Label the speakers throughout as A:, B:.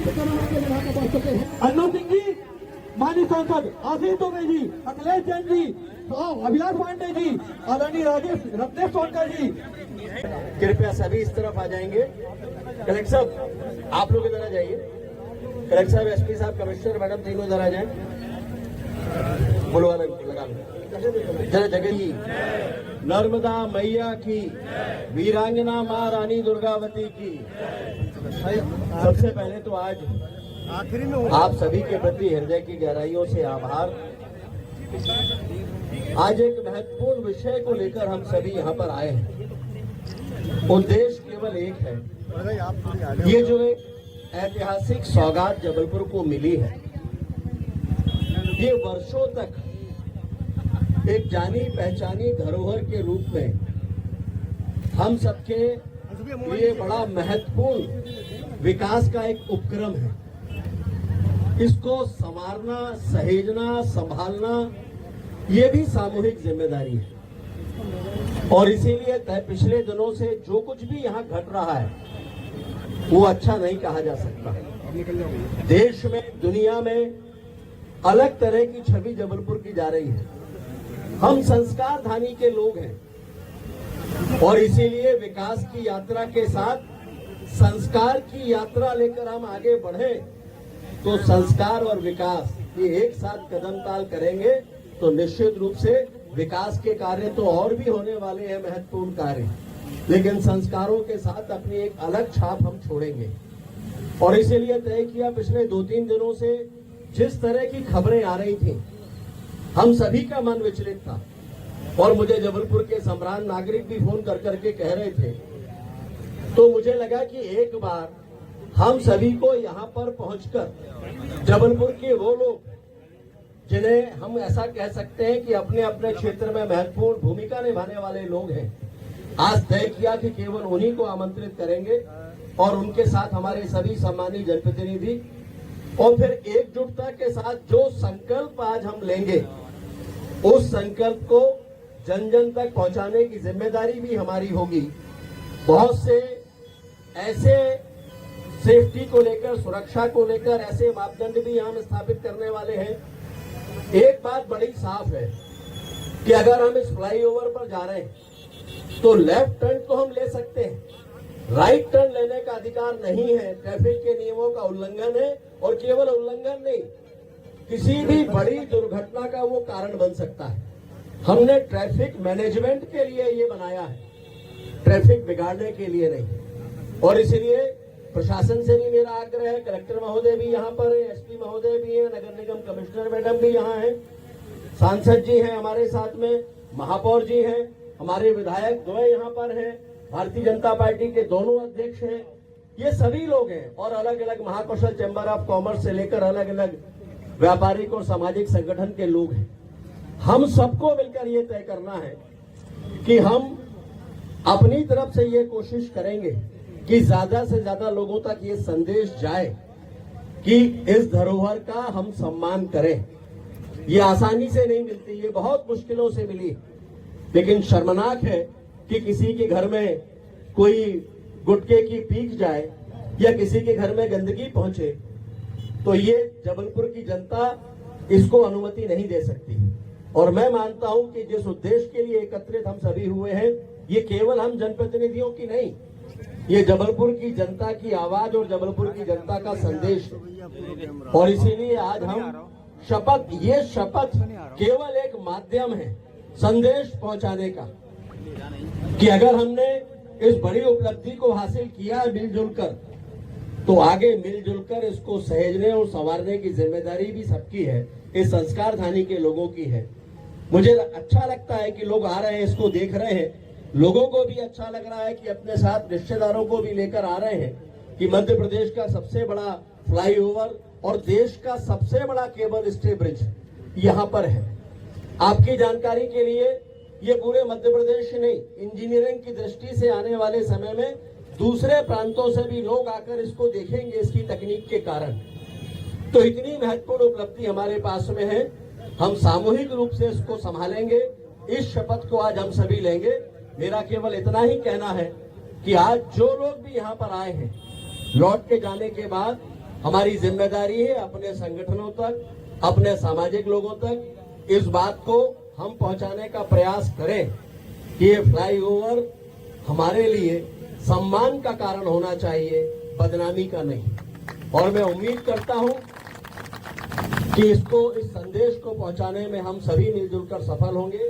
A: अन्ना सिंह जी, माननीय सांसद आशीष दुबे जी, अखिलेश जैन जी, अभिलाष पांडे जी, आदरणीय रत्नेश सोनकर जी,
B: कृपया सभी इस तरफ आ जाएंगे। कलेक्टर साहब आप लोग इधर आ जाइए। कलेक्टर साहब, एसपी साहब, कमिश्नर मैडम, तीनों इधर आ जाएं। बोलो लगा जरा जगह की नर्मदा मैया की, वीरांगना माँ रानी दुर्गावती की। सबसे पहले तो आज आप सभी के प्रति हृदय की गहराइयों से आभार। आज एक महत्वपूर्ण विषय को लेकर हम सभी यहाँ पर आए हैं। उद्देश्य केवल एक है, ये जो एक ऐतिहासिक सौगात जबलपुर को मिली है, ये वर्षों तक एक जानी पहचानी धरोहर के रूप में हम सबके लिए बड़ा महत्वपूर्ण विकास का एक उपक्रम है। इसको संवारना, सहेजना, संभालना, ये भी सामूहिक जिम्मेदारी है। और इसीलिए पिछले दिनों से जो कुछ भी यहाँ घट रहा है वो अच्छा नहीं कहा जा सकता। देश में, दुनिया में अलग तरह की छवि जबलपुर की जा रही है। हम संस्कार धानी के लोग हैं और इसीलिए विकास की यात्रा के साथ संस्कार की यात्रा लेकर हम आगे बढ़े तो संस्कार और विकास ये एक साथ कदम ताल करेंगे तो निश्चित रूप से विकास के कार्य तो और भी होने वाले हैं, महत्वपूर्ण कार्य, लेकिन संस्कारों के साथ अपनी एक अलग छाप हम छोड़ेंगे। और इसीलिए तय किया, पिछले 2-3 दिनों से जिस तरह की खबरें आ रही थी, हम सभी का मन विचलित था। और मुझे जबलपुर के सम्राट नागरिक भी फोन कर करके कह रहे थे, तो मुझे लगा कि एक बार हम सभी को यहाँ पर पहुंचकर जबलपुर के वो लोग जिन्हें हम ऐसा कह सकते हैं कि अपने अपने क्षेत्र में महत्वपूर्ण भूमिका निभाने वाले लोग हैं, आज तय किया कि केवल उन्हीं को आमंत्रित करेंगे और उनके साथ हमारे सभी सम्मानित जनप्रतिनिधि, और फिर एकजुटता के साथ जो संकल्प आज हम लेंगे उस संकल्प को जन जन तक पहुंचाने की जिम्मेदारी भी हमारी होगी। बहुत से ऐसे सेफ्टी को लेकर, सुरक्षा को लेकर ऐसे मापदंड भी हम स्थापित करने वाले हैं। एक बात बड़ी साफ है कि अगर हम इस फ्लाईओवर पर जा रहे हैं तो लेफ्ट टर्न तो हम ले सकते हैं, राइट टर्न लेने का अधिकार नहीं है। ट्रैफिक के नियमों का उल्लंघन है और केवल उल्लंघन नहीं, किसी भी बड़ी दुर्घटना का वो कारण बन सकता है। हमने ट्रैफिक मैनेजमेंट के लिए ये बनाया है, ट्रैफिक बिगाड़ने के लिए नहीं। और इसलिए प्रशासन से भी मेरा आग्रह है, कलेक्टर महोदय भी यहाँ पर है, एसपी महोदय भी है, नगर निगम कमिश्नर मैडम भी यहाँ है, सांसद जी हैं हमारे साथ में, महापौर जी हैं, हमारे विधायक द्वय यहाँ पर हैं, भारतीय जनता पार्टी के दोनों अध्यक्ष हैं, ये सभी लोग हैं, और अलग अलग महाकौशल चैम्बर ऑफ कॉमर्स से लेकर अलग अलग व्यापारिक और सामाजिक संगठन के लोग हैं। हम सबको मिलकर ये तय करना है कि हम अपनी तरफ से ये कोशिश करेंगे कि ज्यादा से ज्यादा लोगों तक ये संदेश जाए कि इस धरोहर का हम सम्मान करें। ये आसानी से नहीं मिलती, ये बहुत मुश्किलों से मिली, लेकिन शर्मनाक है कि किसी के घर में कोई गुटखे की पीक जाए या किसी के घर में गंदगी पहुंचे तो ये जबलपुर की जनता इसको अनुमति नहीं दे सकती। और मैं मानता हूं कि जिस उद्देश्य के लिए एकत्रित हम सभी हुए हैं, ये केवल हम जनप्रतिनिधियों की नहीं, ये जबलपुर की जनता की आवाज और जबलपुर की जनता का संदेश है। और इसीलिए आज हम ये शपथ केवल एक माध्यम है संदेश पहुंचाने का, कि अगर हमने इस बड़ी उपलब्धि को हासिल किया मिलजुल कर, तो आगे मिलजुल कर इसको सहेजने और संवारने की जिम्मेदारी भी सबकी है, इस संस्कार धानी के लोगों की है। मुझे अच्छा लगता है कि लोग आ रहे हैं, इसको देख रहे हैं, लोगों को भी अच्छा लग रहा है कि अपने साथ रिश्तेदारों को भी लेकर आ रहे हैं कि मध्य प्रदेश का सबसे बड़ा फ्लाईओवर और देश का सबसे बड़ा केबल स्टे ब्रिज यहाँ पर है। आपकी जानकारी के लिए ये पूरे मध्य प्रदेश नहीं, इंजीनियरिंग की दृष्टि से आने वाले समय में दूसरे प्रांतों से भी लोग आकर इसको देखेंगे इसकी तकनीक के कारण। तो इतनी महत्वपूर्ण उपलब्धि हमारे पास में है, हम सामूहिक रूप से इसको संभालेंगे। इस शपथ को आज हम सभी लेंगे। मेरा केवल इतना ही कहना है कि आज जो लोग भी यहाँ पर आए हैं, लौट के जाने के बाद हमारी जिम्मेदारी है अपने संगठनों तक, अपने सामाजिक लोगों तक इस बात को हम पहुंचाने का प्रयास करें कि ये फ्लाईओवर हमारे लिए सम्मान का कारण होना चाहिए, बदनामी का नहीं। और मैं उम्मीद करता हूं कि इस संदेश को पहुंचाने में हम सभी मिलजुल कर सफल होंगे।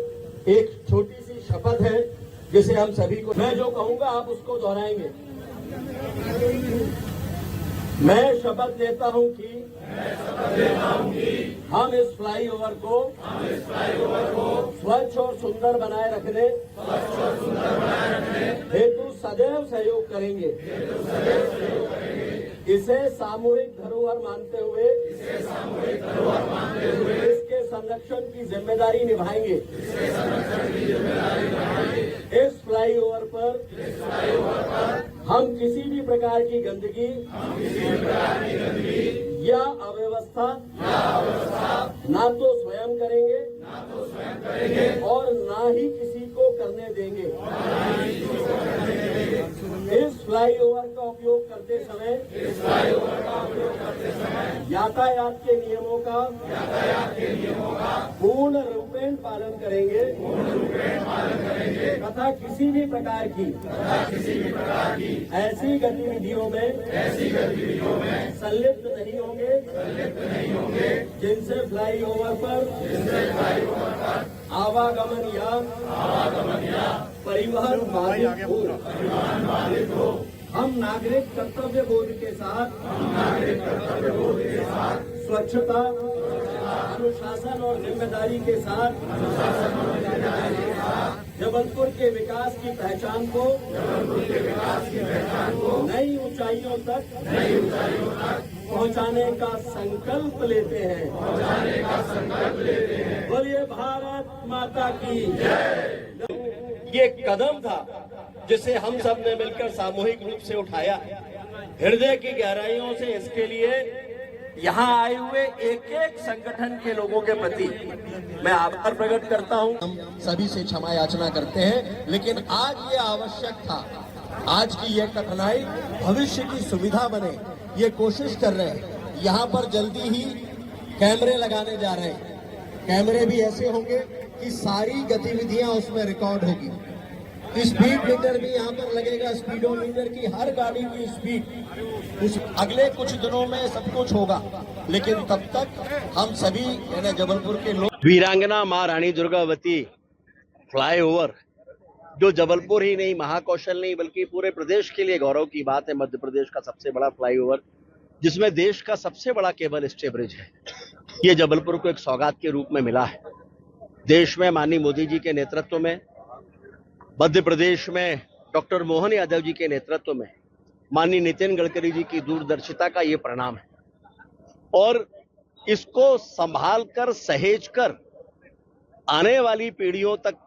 B: एक छोटी सी शपथ है जिसे हम सभी को, मैं जो कहूंगा आप उसको दोहराएंगे। मैं शपथ लेता हूं कि हम इस फ्लाईओवर को स्वच्छ और सुंदर बनाए रखने हेतु सदैव सहयोग करेंगे। इसे सामूहिक धरोहर मानते हुए इसके संरक्षण की जिम्मेदारी निभाएंगे। इस फ्लाईओवर पर हम किसी भी प्रकार की गंदगी या अव्यवस्था ना तो स्वयं करेंगे और ना ही किसी को करने देंगे। इस फ्लाईओवर का उपयोग करते समय यातायात के नियमों का पूर्ण रूपेण पालन करेंगे तथा किसी भी प्रकार की ऐसी गतिविधियों में संलिप्त नहीं होंगे जिनसे फ्लाईओवर पर आवागमन या परिवहन बाधित हो। हम नागरिक कर्तव्य बोध के साथ स्वच्छता, अनुशासन और जिम्मेदारी के साथ जबलपुर के विकास की पहचान को नई ऊंचाइयों तक पहुंचाने का संकल्प लेते हैं। बोलिए भारत माता की जय। ये कदम था जिसे हम सब ने मिलकर सामूहिक रूप से उठाया। हृदय की गहराइयों से इसके लिए यहाँ आए हुए एक एक संगठन के लोगों के प्रति मैं आभार प्रकट करता हूँ। हम सभी से क्षमा याचना करते हैं, लेकिन आज ये आवश्यक था। आज की ये कठिनाई भविष्य की सुविधा बने, ये कोशिश कर रहे हैं। यहाँ पर जल्दी ही कैमरे लगाने जा रहे हैं। कैमरे भी ऐसे होंगे कि सारी गतिविधियां उसमें रिकॉर्ड होगी। स्पीड मीटर भी यहाँ पर लगेगा, स्पीडोमीटर की हर गाड़ी की स्पीड। उस अगले कुछ दिनों में सब कुछ होगा, लेकिन तब तक हम सभी यानी जबलपुर के लोग
C: वीरांगना मां रानी दुर्गावती फ्लाईओवर जो जबलपुर ही नहीं, महाकौशल नहीं, बल्कि पूरे प्रदेश के लिए गौरव की बात है। मध्य प्रदेश का सबसे बड़ा फ्लाईओवर, जिसमें देश का सबसे बड़ा केबल स्टे ब्रिज है, ये जबलपुर को एक सौगात के रूप में मिला है। देश में माननीय मोदी जी के नेतृत्व में, मध्य प्रदेश में डॉक्टर मोहन यादव जी के नेतृत्व में, माननीय नितिन गडकरी जी की दूरदर्शिता का ये परिणाम है। और इसको संभाल कर, सहेज कर आने वाली पीढ़ियों तक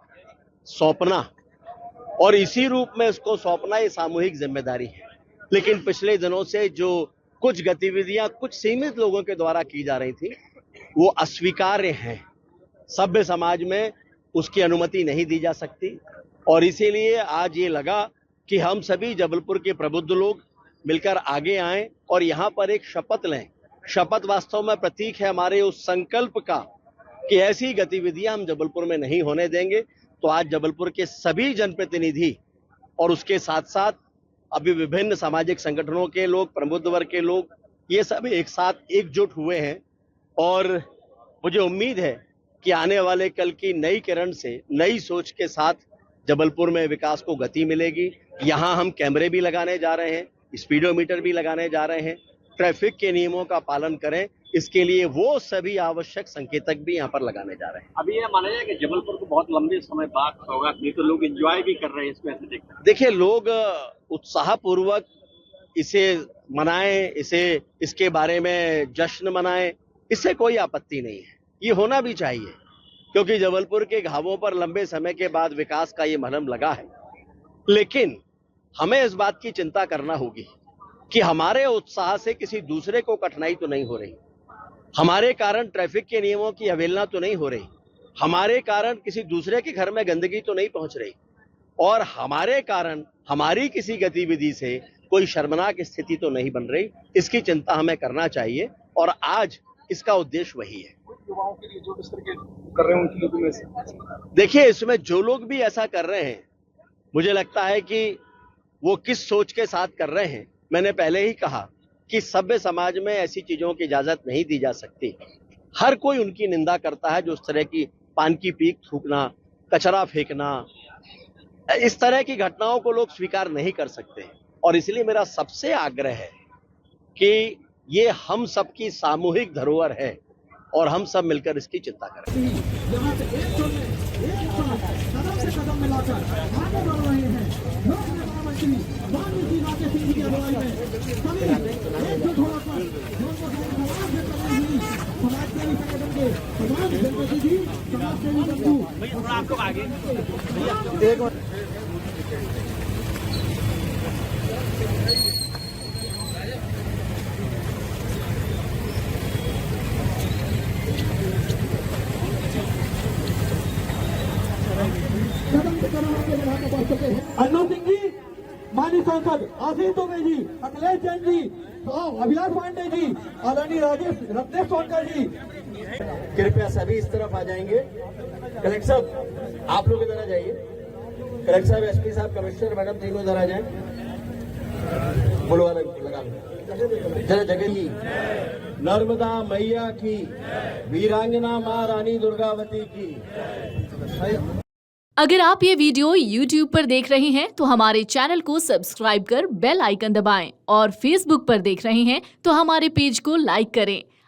C: सौंपना और इसी रूप में इसको सौंपना ये सामूहिक जिम्मेदारी है। लेकिन पिछले दिनों से जो कुछ गतिविधियां कुछ सीमित लोगों के द्वारा की जा रही थी, वो अस्वीकार्य हैं। सभ्य समाज में उसकी अनुमति नहीं दी जा सकती और इसीलिए आज ये लगा कि हम सभी जबलपुर के प्रबुद्ध लोग मिलकर आगे आएं और यहाँ पर एक शपथ लें। शपथ वास्तव में प्रतीक है हमारे उस संकल्प का कि ऐसी गतिविधियां हम जबलपुर में नहीं होने देंगे। तो आज जबलपुर के सभी जनप्रतिनिधि और उसके साथ साथ अभी विभिन्न सामाजिक संगठनों के लोग, प्रबुद्ध वर्ग के लोग, ये सब एक साथ एकजुट हुए हैं और मुझे उम्मीद है कि आने वाले कल की नई किरण से, नई सोच के साथ जबलपुर में विकास को गति मिलेगी। यहाँ हम कैमरे भी लगाने जा रहे हैं, स्पीडोमीटर भी लगाने जा रहे हैं। ट्रैफिक के नियमों का पालन करें, इसके लिए वो सभी आवश्यक संकेतक भी यहाँ पर लगाने जा रहे हैं।
D: अभी ये माना जाए कि जबलपुर को बहुत लंबे समय बाद सौगात मिली, तो लोग एंजॉय भी कर रहे हैं इसमें, ऐसे देखते हैं।
C: देखिए, लोग उत्साहपूर्वक इसे मनाएं, इसके बारे में जश्न मनाएं, इससे कोई आपत्ति नहीं है। ये होना भी चाहिए, क्योंकि जबलपुर के घावों पर लंबे समय के बाद विकास का ये मरहम लगा है। लेकिन हमें इस बात की चिंता करना होगी कि हमारे उत्साह से किसी दूसरे को कठिनाई तो नहीं हो रही, हमारे कारण ट्रैफिक के नियमों की अवहेलना तो नहीं हो रही, हमारे कारण किसी दूसरे के घर में गंदगी तो नहीं पहुंच रही, और हमारे कारण हमारी किसी गतिविधि से कोई शर्मनाक स्थिति तो नहीं बन रही, इसकी चिंता हमें करना चाहिए और आज इसका उद्देश्य वही है।
D: युवाओं के लिए जो इस तरह के कर रहे हैं उनकी लोगों में से
C: देखिए, इसमें जो लोग भी ऐसा कर रहे हैं, मुझे लगता है कि वो किस सोच के साथ कर रहे हैं। मैंने पहले ही कहा कि सभ्य समाज में ऐसी चीजों की इजाजत नहीं दी जा सकती। हर कोई उनकी निंदा करता है, जो इस तरह की पान की पीक थूकना, कचरा फेंकना, इस तरह की घटनाओं को लोग स्वीकार नहीं कर सकते। और इसलिए मेरा सबसे आग्रह है कि ये हम सबकी सामूहिक धरोहर है और हम सब मिलकर इसकी चिंता करें।
A: यहाँ से एक साथ कदम से कदम मिलाकर आगे बढ़ रहे हैं लोक निर्माण मंत्री वाल्मीकि नाथ सिंह जी की अगुवाई में सभी एकजुट होकर जो समाज से कदम हुई समाज सेवी संगठन के तमाम जनप्रति जी समाज सेवी बंधु
D: आपको आगे
A: अन्नू सिंह जी, माननीय सांसद आशीष दुबे जी, अखिलेश जैन जी, अभिलाष पांडे जी, आदरणीय राजेश रत्नेश सोनकर जी,
B: कृपया सभी इस तरफ आ जाएंगे। कलेक्टर साहब आप लोग इधर आ जाइए। कलेक्टर साहब, एसपी साहब, कमिश्नर मैडम, तीनों इधर आ जाए। बोलो लगा जरा जगह की नर्मदा मैया की, वीरांगना मां रानी दुर्गावती की।
E: अगर आप ये वीडियो YouTube पर देख रहे हैं तो हमारे चैनल को सब्सक्राइब कर बेल आइकन दबाएं और Facebook पर देख रहे हैं तो हमारे पेज को लाइक करें।